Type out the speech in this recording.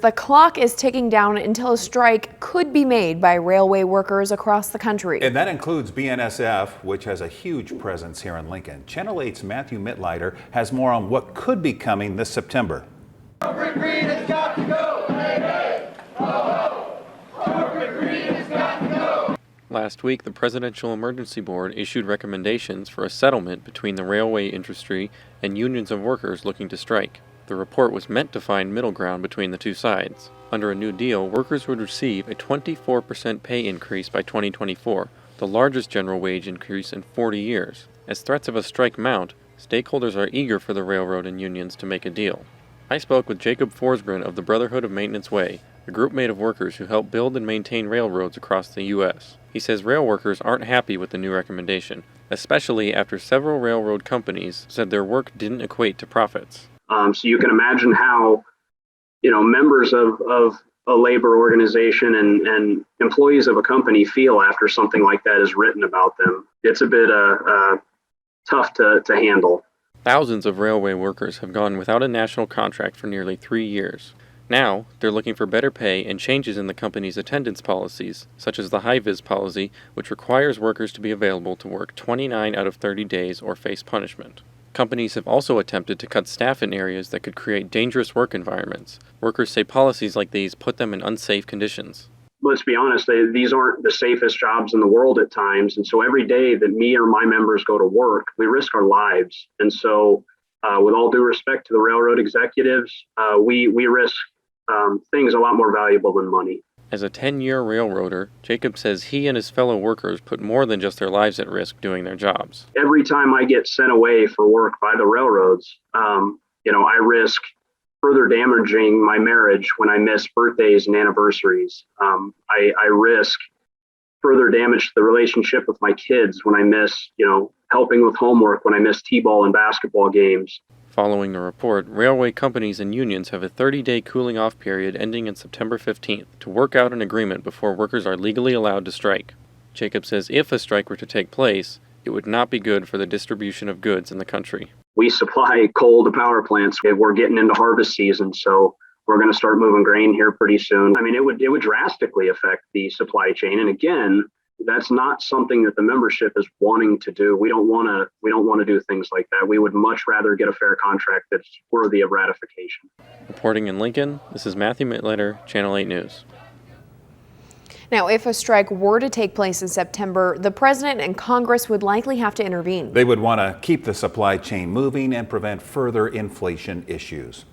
The clock is ticking down until a strike could be made by railway workers across the country. And that includes BNSF, which has a huge presence here in Lincoln. Channel 8's Matthew Mittleiter has more on what could be coming this September. Corporate greed has got to go! Hey, hey! Ho, ho! Corporate greed has got to go! Last week, the Presidential Emergency Board issued recommendations for a settlement between the railway industry and unions of workers looking to strike. The report was meant to find middle ground between the two sides. Under a new deal, workers would receive a 24% pay increase by 2024, the largest general wage increase in 40 years. As threats of a strike mount, stakeholders are eager for the railroad and unions to make a deal. I spoke with Jakob-Forsgren of the Brotherhood-of-Maintenance-way, a group made of workers who help build and maintain railroads across the U.S. He says rail workers aren't happy with the new recommendation, especially after several railroad companies said their work didn't equate to profits. So you can imagine how, members of a labor organization and employees of a company feel after something like that is written about them. It's a bit tough to handle. Thousands of railway workers have gone without a national contract for nearly 3 years. Now, they're looking for better pay and changes in the company's attendance policies, such as the high-vis policy, which requires workers to be available to work 29 out of 30 days or face punishment. Companies have also attempted to cut staff in areas that could create dangerous work environments. Workers say policies like these put them in unsafe conditions. Let's be honest, these aren't the safest jobs in the world at times. And so every day that me or my members go to work, we risk our lives. And so with all due respect to the railroad executives, we risk things a lot more valuable than money. As a 10-year railroader, Jacob says he and his fellow workers put more than just their lives at risk doing their jobs. Every time I get sent away for work by the railroads, I risk further damaging my marriage when I miss birthdays and anniversaries. I risk further damage to the relationship with my kids when I miss, helping with homework, when I miss t-ball and basketball games. Following the report, railway companies and unions have a 30-day cooling-off period ending in September 15th to work out an agreement before workers are legally allowed to strike. Jacob says if a strike were to take place, it would not be good for the distribution of goods in the country. We supply coal to power plants. We're getting into harvest season, so we're going to start moving grain here pretty soon. I mean, it would drastically affect the supply chain. And again, that's not something that the membership is wanting to do. We don't want to do things like that. We would much rather get a fair contract that's worthy of ratification. Reporting in Lincoln, this is Matthew Mittleiter, Channel 8 News. Now, if a strike were to take place in September, the president and Congress would likely have to intervene. They would want to keep the supply chain moving and prevent further inflation issues.